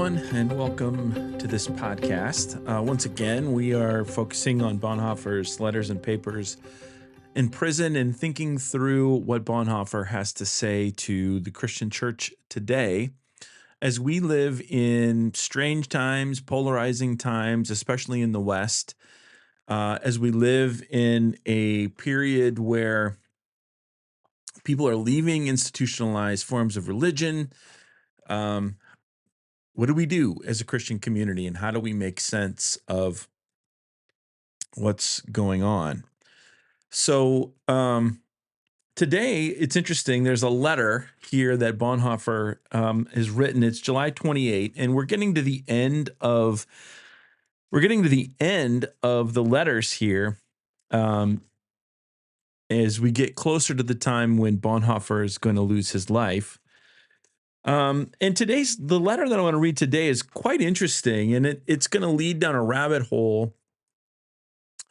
everyone, and welcome to this podcast. Once again, we are focusing on Bonhoeffer's letters and papers in prison and thinking through what Bonhoeffer has to say to the Christian church today as we live in strange times, polarizing times, especially in the West, as we live in a period where people are leaving institutionalized forms of religion. What do we do as a Christian community, and how do we make sense of what's going on? So today, it's interesting. There's a letter here that Bonhoeffer has written. It's July 28, and we're getting to the end of the letters here as we get closer to the time when Bonhoeffer is going to lose his life. And the letter that I want to read today is quite interesting, and it's going to lead down a rabbit hole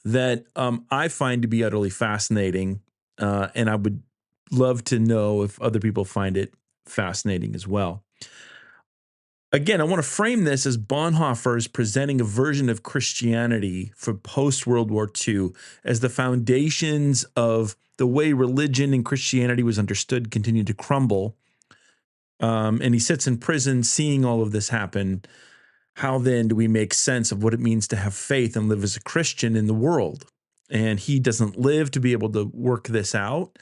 that I find to be utterly fascinating, and I would love to know if other people find it fascinating as well. Again, I want to frame this as Bonhoeffer is presenting a version of Christianity for post-World War II as the foundations of the way religion and Christianity was understood continue to crumble. And he sits in prison seeing all of this happen. How then do we make sense of what it means to have faith and live as a Christian in the world? And he doesn't live to be able to work this out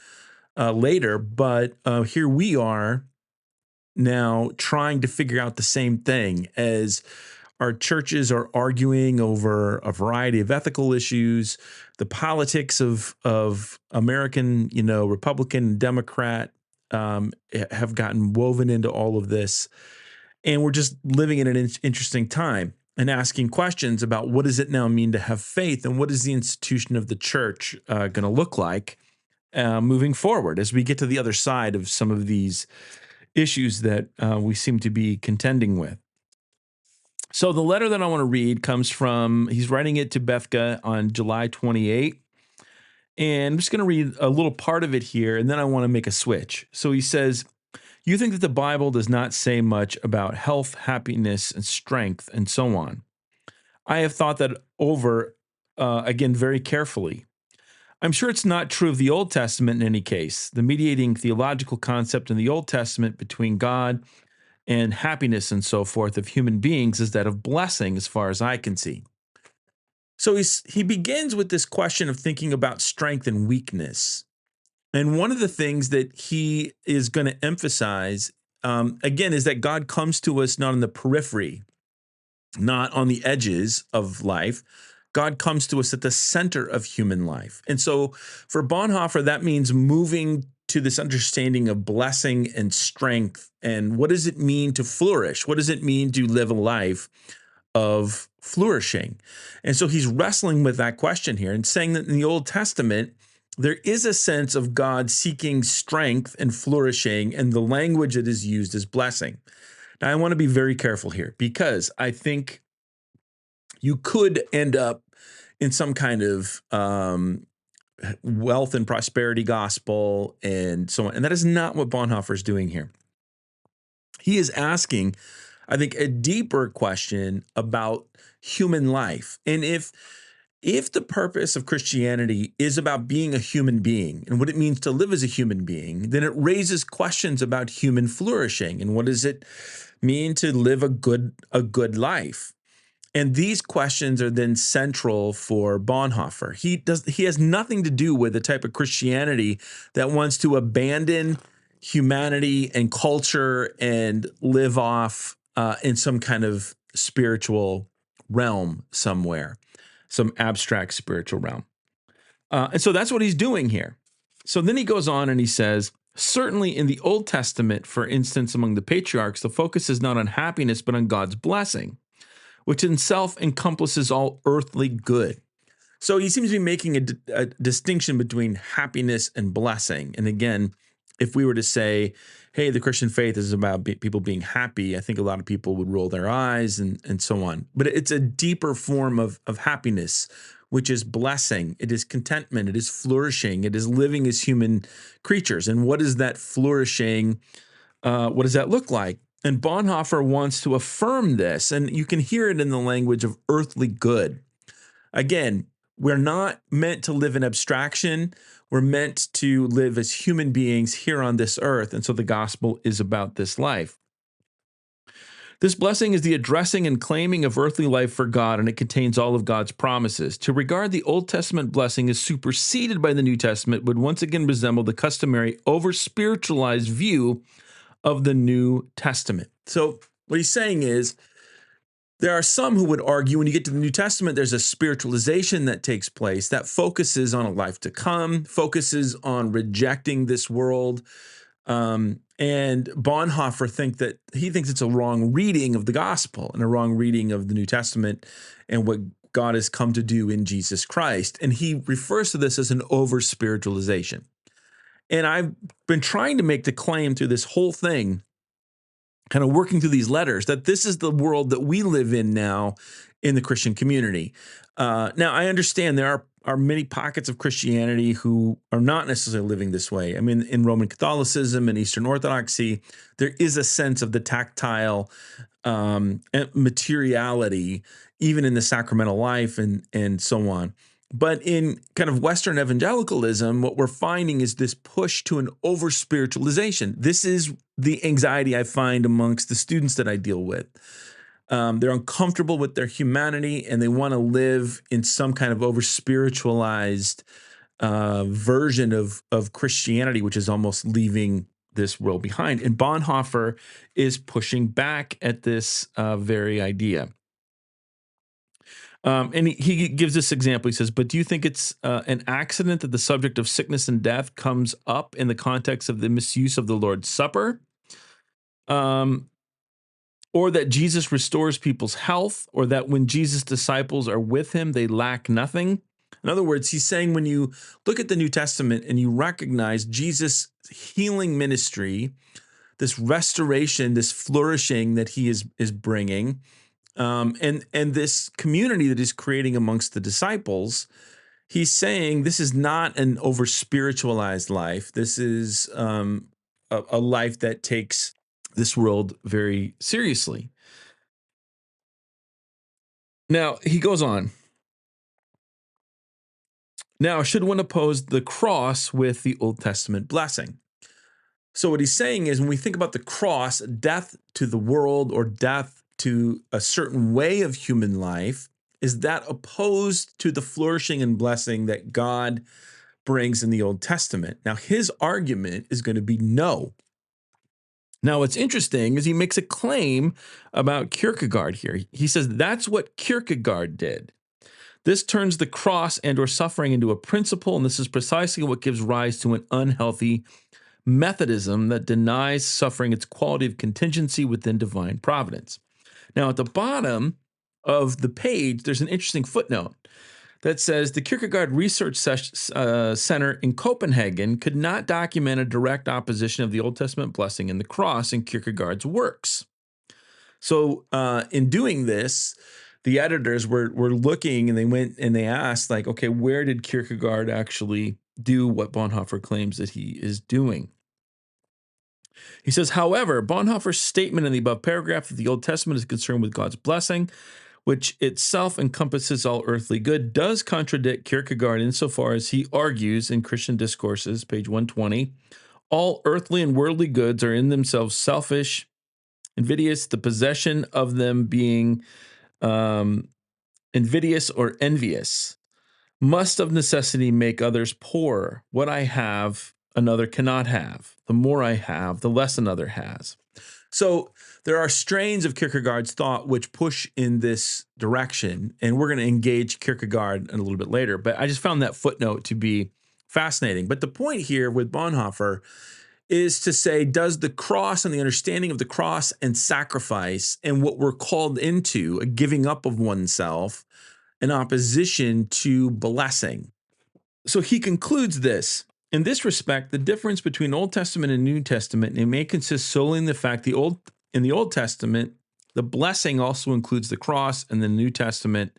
later, but here we are now trying to figure out the same thing as our churches are arguing over a variety of ethical issues, the politics of American, Republican and Democrat, have gotten woven into all of this. And we're just living in an interesting time and asking questions about what does it now mean to have faith, and what is the institution of the church going to look like moving forward as we get to the other side of some of these issues that we seem to be contending with. So the letter that I want to read comes from, he's writing it to Bethke on July 28. And I'm just going to read a little part of it here, and then I want to make a switch. So he says, "You think that the Bible does not say much about health, happiness, and strength, and so on. I have thought that over again very carefully. I'm sure it's not true of the Old Testament in any case. The mediating theological concept in the Old Testament between God and happiness and so forth of human beings is that of blessing, as far as I can see." So he begins with this question of thinking about strength and weakness. And one of the things that he is going to emphasize, again, is that God comes to us not on the periphery, not on the edges of life. God comes to us at the center of human life. And so for Bonhoeffer, that means moving to this understanding of blessing and strength. And what does it mean to flourish? What does it mean to live a life of flourishing? And so he's wrestling with that question here and saying that in the Old Testament, there is a sense of God seeking strength and flourishing, and the language that is used is blessing. Now, I want to be very careful here because I think you could end up in some kind of wealth and prosperity gospel and so on. And that is not what Bonhoeffer is doing here. He is asking, I think, a deeper question about human life. And if the purpose of Christianity is about being a human being and what it means to live as a human being, then it raises questions about human flourishing and what does it mean to live a good life. And these questions are then central for Bonhoeffer. He has nothing to do with the type of Christianity that wants to abandon humanity and culture and live off in some kind of spiritual realm somewhere, some abstract spiritual realm. And so that's what he's doing here. So then he goes on and he says, certainly in the Old Testament, for instance, among the patriarchs, the focus is not on happiness, but on God's blessing, which in self encompasses all earthly good. So he seems to be making a distinction between happiness and blessing. And again, if we were to say, hey, the Christian faith is about people being happy, I think a lot of people would roll their eyes and so on. But it's a deeper form of happiness, which is blessing. It is contentment. It is flourishing. It is living as human creatures. And what is that flourishing? What does that look like? And Bonhoeffer wants to affirm this, and you can hear it in the language of earthly good. Again, we're not meant to live in abstraction. We're meant to live as human beings here on this earth. And so the gospel is about this life. This blessing is the addressing and claiming of earthly life for God, and it contains all of God's promises. To regard the Old Testament blessing as superseded by the New Testament would once again resemble the customary over-spiritualized view of the New Testament. So what he's saying is, there are some who would argue when you get to the New Testament, there's a spiritualization that takes place that focuses on a life to come, focuses on rejecting this world. And Bonhoeffer thinks it's a wrong reading of the gospel and a wrong reading of the New Testament and what God has come to do in Jesus Christ. And he refers to this as an over-spiritualization. And I've been trying to make the claim through this whole thing, kind of working through these letters, that this is the world that we live in now in the Christian community. Now, I understand there are many pockets of Christianity who are not necessarily living this way. I mean, in Roman Catholicism and Eastern Orthodoxy, there is a sense of the tactile materiality, even in the sacramental life and so on. But in kind of Western evangelicalism, what we're finding is this push to an over-spiritualization. This is the anxiety I find amongst the students that I deal with. They're uncomfortable with their humanity, and they want to live in some kind of over-spiritualized version of Christianity, which is almost leaving this world behind. And Bonhoeffer is pushing back at this very idea. And he gives this example. He says, but do you think it's an accident that the subject of sickness and death comes up in the context of the misuse of the Lord's Supper? Or that Jesus restores people's health, or that when Jesus' disciples are with him, they lack nothing? In other words, he's saying when you look at the New Testament and you recognize Jesus' healing ministry, this restoration, this flourishing that he is bringing, and this community that he's creating amongst the disciples, he's saying this is not an over-spiritualized life. This is a life that takes this world very seriously. Now, he goes on. Now, should one oppose the cross with the Old Testament blessing? So what he's saying is when we think about the cross, death to the world or death to a certain way of human life, is that opposed to the flourishing and blessing that God brings in the Old Testament? Now, his argument is going to be no. Now, what's interesting is he makes a claim about Kierkegaard here. He says that's what Kierkegaard did. This turns the cross and or suffering into a principle, and this is precisely what gives rise to an unhealthy Methodism that denies suffering its quality of contingency within divine providence. Now, at the bottom of the page, there's an interesting footnote that says the Kierkegaard Research Center in Copenhagen could not document a direct opposition of the Old Testament blessing and the cross in Kierkegaard's works. So in doing this, the editors were looking, and they went and they asked, like, okay, where did Kierkegaard actually do what Bonhoeffer claims that he is doing? He says, however, Bonhoeffer's statement in the above paragraph that the Old Testament is concerned with God's blessing, which itself encompasses all earthly good, does contradict Kierkegaard insofar as he argues in Christian Discourses, page 120, all earthly and worldly goods are in themselves selfish, invidious, the possession of them being invidious or envious, must of necessity make others poorer. What I have, another cannot have. The more I have, the less another has. So there are strains of Kierkegaard's thought which push in this direction, and we're going to engage Kierkegaard a little bit later, but I just found that footnote to be fascinating. But the point here with Bonhoeffer is to say, does the cross and the understanding of the cross and sacrifice and what we're called into, a giving up of oneself, in opposition to blessing? So he concludes this. In this respect, the difference between Old Testament and New Testament, it may consist solely in the fact in the Old Testament, the blessing also includes the cross, and in the New Testament,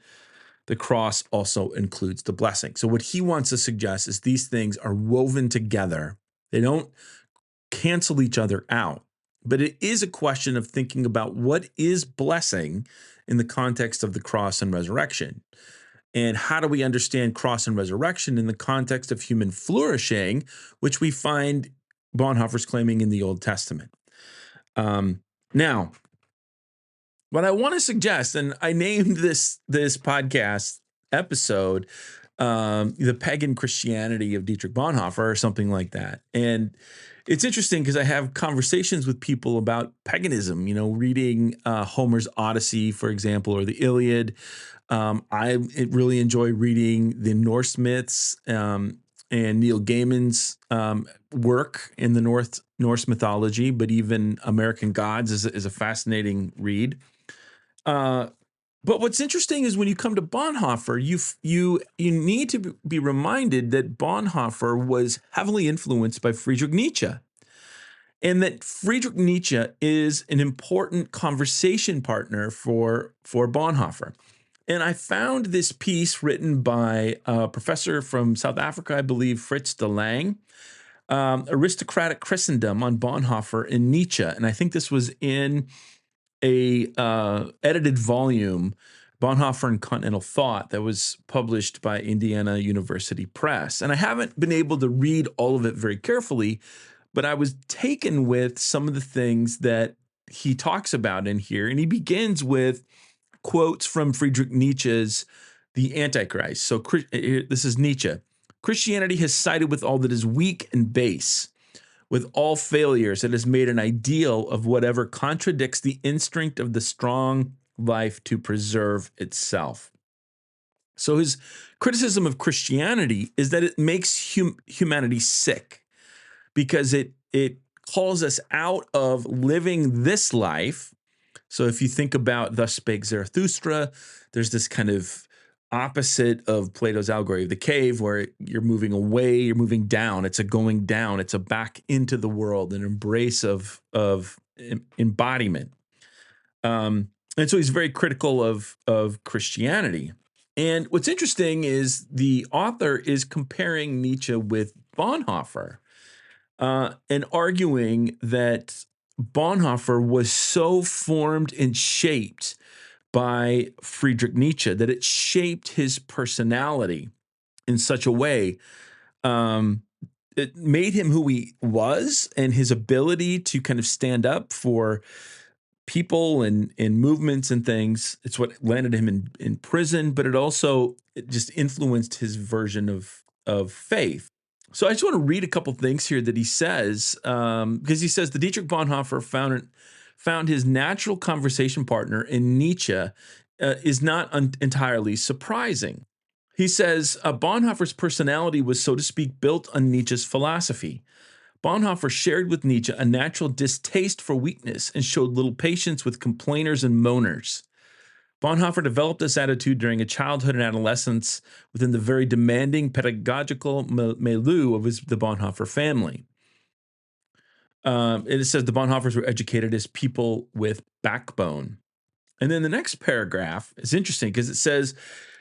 the cross also includes the blessing. So what he wants to suggest is these things are woven together. They don't cancel each other out. but it is a question of thinking about what is blessing in the context of the cross and resurrection. And how do we understand cross and resurrection in the context of human flourishing, which we find Bonhoeffer's claiming in the Old Testament? Now, what I want to suggest, and I named this podcast episode the Pagan Christianity of Dietrich Bonhoeffer or something like that. And it's interesting because I have conversations with people about paganism, reading Homer's Odyssey, for example, or the Iliad. I really enjoy reading the Norse myths and Neil Gaiman's work in the Norse mythology, but even American Gods is a fascinating read. But what's interesting is when you come to Bonhoeffer, you need to be reminded that Bonhoeffer was heavily influenced by Friedrich Nietzsche, and that Friedrich Nietzsche is an important conversation partner for Bonhoeffer. And I found this piece written by a professor from South Africa, I believe, Frits de Lange, Aristocratic Christendom on Bonhoeffer and Nietzsche. And I think this was in a edited volume, Bonhoeffer and Continental Thought, that was published by Indiana University Press. And I haven't been able to read all of it very carefully, but I was taken with some of the things that he talks about in here. And he begins with quotes from Friedrich Nietzsche's The Antichrist. So this is Nietzsche. Christianity has sided with all that is weak and base. With all failures, it has made an ideal of whatever contradicts the instinct of the strong life to preserve itself. So his criticism of Christianity is that it makes humanity sick because it calls us out of living this life. So if you think about Thus Spake Zarathustra, there's this kind of opposite of Plato's allegory of the cave, where you're moving away, you're moving down. It's a going down. It's a back into the world, an embrace of embodiment. And so he's very critical of Christianity. And what's interesting is the author is comparing Nietzsche with Bonhoeffer and arguing that Bonhoeffer was so formed and shaped by Friedrich Nietzsche that it shaped his personality in such a way. It made him who he was, and his ability to kind of stand up for people and movements and things. It's what landed him in prison, but it just influenced his version of faith. So I just want to read a couple things here that he says, because he says the Dietrich Bonhoeffer found his natural conversation partner in Nietzsche is not entirely surprising. He says Bonhoeffer's personality was, so to speak, built on Nietzsche's philosophy. Bonhoeffer shared with Nietzsche a natural distaste for weakness and showed little patience with complainers and moaners. Bonhoeffer developed this attitude during a childhood and adolescence within the very demanding pedagogical milieu of the Bonhoeffer family. It says the Bonhoeffers were educated as people with backbone. And then the next paragraph is interesting because it says,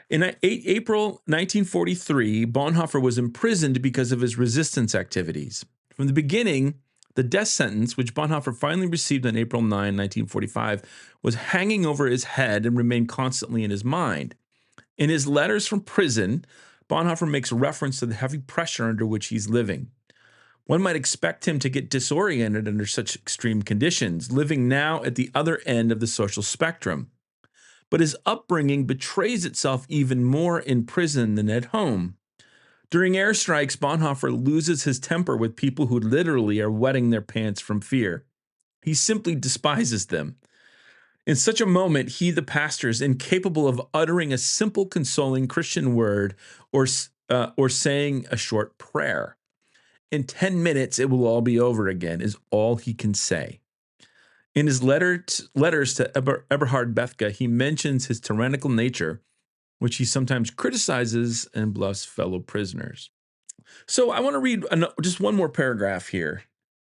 in April 1943, Bonhoeffer was imprisoned because of his resistance activities. From the beginning, the death sentence, which Bonhoeffer finally received on April 9, 1945, was hanging over his head and remained constantly in his mind. In his letters from prison, Bonhoeffer makes reference to the heavy pressure under which he's living. One might expect him to get disoriented under such extreme conditions, living now at the other end of the social spectrum. But his upbringing betrays itself even more in prison than at home. During airstrikes, Bonhoeffer loses his temper with people who literally are wetting their pants from fear. He simply despises them. In such a moment, he, the pastor, is incapable of uttering a simple, consoling Christian word or saying a short prayer. In 10 minutes, it will all be over again, is all he can say. In his letters to Eberhard Bethge, he mentions his tyrannical nature, which he sometimes criticizes and bluffs fellow prisoners. So I want to read just one more paragraph here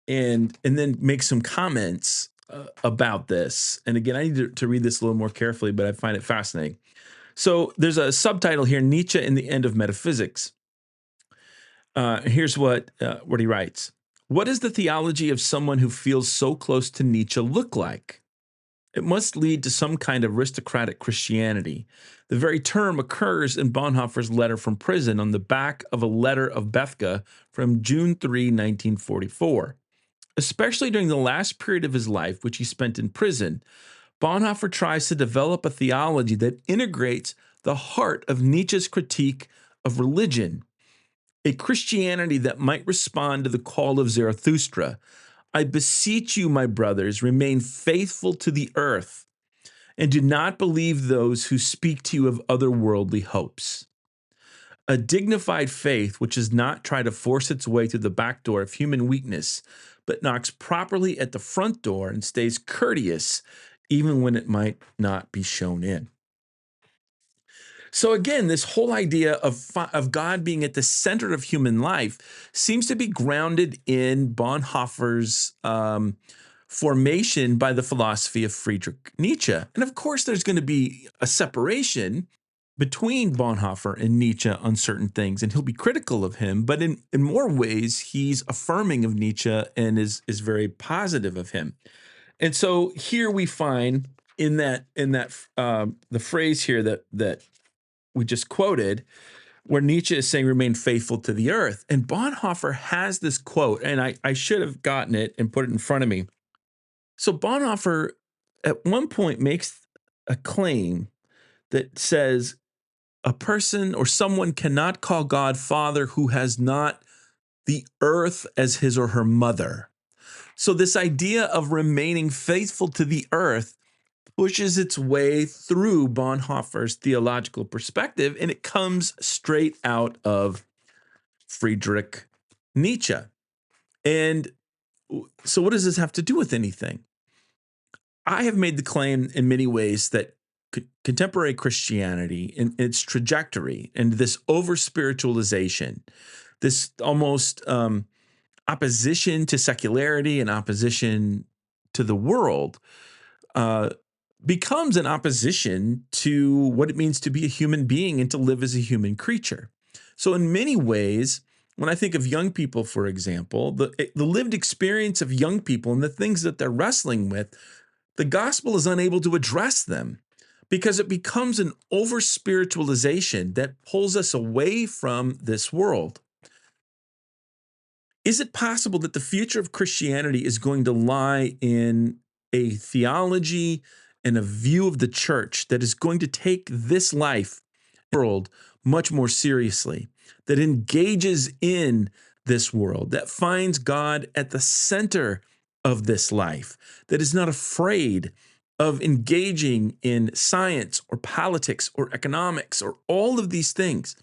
and then make some comments about this. And again, I need to read this a little more carefully, but I find it fascinating. So there's a subtitle here, Nietzsche and the End of Metaphysics. Here's what he writes. What does the theology of someone who feels so close to Nietzsche look like? It must lead to some kind of aristocratic Christianity. The very term occurs in Bonhoeffer's letter from prison on the back of a letter of Bethke from June 3, 1944. Especially during the last period of his life, which he spent in prison, Bonhoeffer tries to develop a theology that integrates the heart of Nietzsche's critique of religion, a Christianity that might respond to the call of Zarathustra. I beseech you, my brothers, remain faithful to the earth, and do not believe those who speak to you of otherworldly hopes. A dignified faith which does not try to force its way through the back door of human weakness, but knocks properly at the front door and stays courteous, even when it might not be shown in. So again, this whole idea of God being at the center of human life seems to be grounded in Bonhoeffer's formation by the philosophy of Friedrich Nietzsche. And of course, there's going to be a separation between Bonhoeffer and Nietzsche on certain things, and he'll be critical of him, but in more ways, he's affirming of Nietzsche and is very positive of him. And so here we find in that the phrase here that we just quoted, where Nietzsche is saying, remain faithful to the earth. And Bonhoeffer has this quote, and I should have gotten it and put it in front of me. So Bonhoeffer at one point makes a claim that says a person or someone cannot call God Father who has not the earth as his or her mother. So this idea of remaining faithful to the earth pushes its way through Bonhoeffer's theological perspective, and it comes straight out of Friedrich Nietzsche. And so what does this have to do with anything? I have made the claim in many ways that contemporary Christianity and its trajectory and this over-spiritualization, this almost opposition to secularity and opposition to the world, becomes an opposition to what it means to be a human being and to live as a human creature. So in many ways, when I think of young people, for example, the lived experience of young people and the things that they're wrestling with, the gospel is unable to address them because it becomes an over-spiritualization that pulls us away from this world. Is it possible that the future of Christianity is going to lie in a theology and a view of the church that is going to take this life world much more seriously, that engages in this world, that finds God at the center of this life, that is not afraid of engaging in science or politics or economics or all of these things,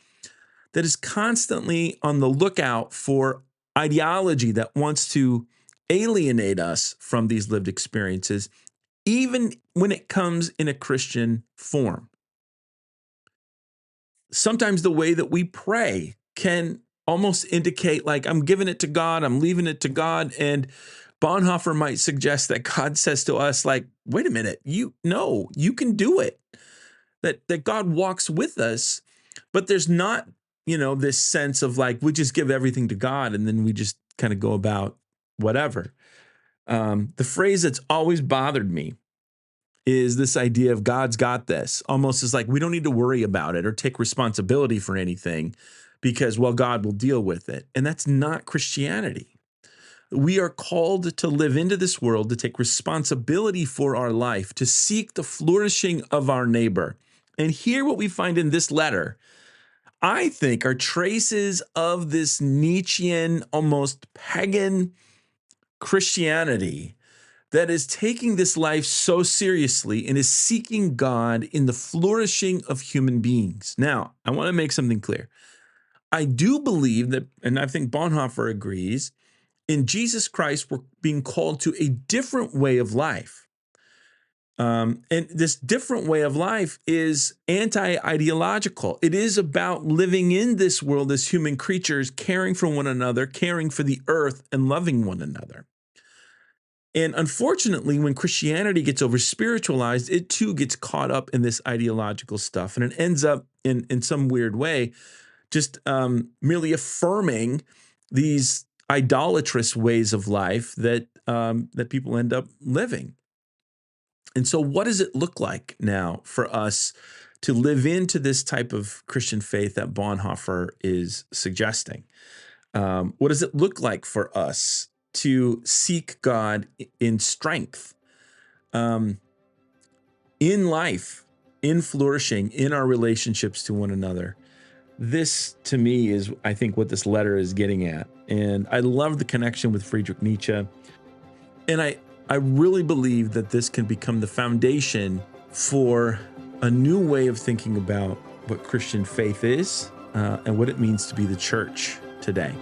that is constantly on the lookout for ideology that wants to alienate us from these lived experiences, even when it comes in a Christian form. Sometimes the way that we pray can almost indicate like, I'm giving it to God, I'm leaving it to God. And Bonhoeffer might suggest that God says to us, like, wait a minute, you can do it. That God walks with us, but there's not, this sense of like, we just give everything to God and then we just kind of go about whatever. The phrase that's always bothered me is this idea of God's got this, almost as like we don't need to worry about it or take responsibility for anything because, well, God will deal with it. And that's not Christianity. We are called to live into this world, to take responsibility for our life, to seek the flourishing of our neighbor. And here what we find in this letter, I think, are traces of this Nietzschean, almost pagan Christianity that is taking this life so seriously and is seeking God in the flourishing of human beings. Now, I want to make something clear. I do believe that, and I think Bonhoeffer agrees, in Jesus Christ, we're being called to a different way of life. And this different way of life is anti-ideological. It is about living in this world as human creatures, caring for one another, caring for the earth, and loving one another. And unfortunately, when Christianity gets over-spiritualized, it too gets caught up in this ideological stuff. And it ends up in some weird way just merely affirming these idolatrous ways of life that that people end up living. And so what does it look like now for us to live into this type of Christian faith that Bonhoeffer is suggesting? What does it look like for us to seek God in strength, in life, in flourishing, in our relationships to one another? This, to me, is, I think, what this letter is getting at. And I love the connection with Friedrich Nietzsche. And I really believe that this can become the foundation for a new way of thinking about what Christian faith is and what it means to be the church today.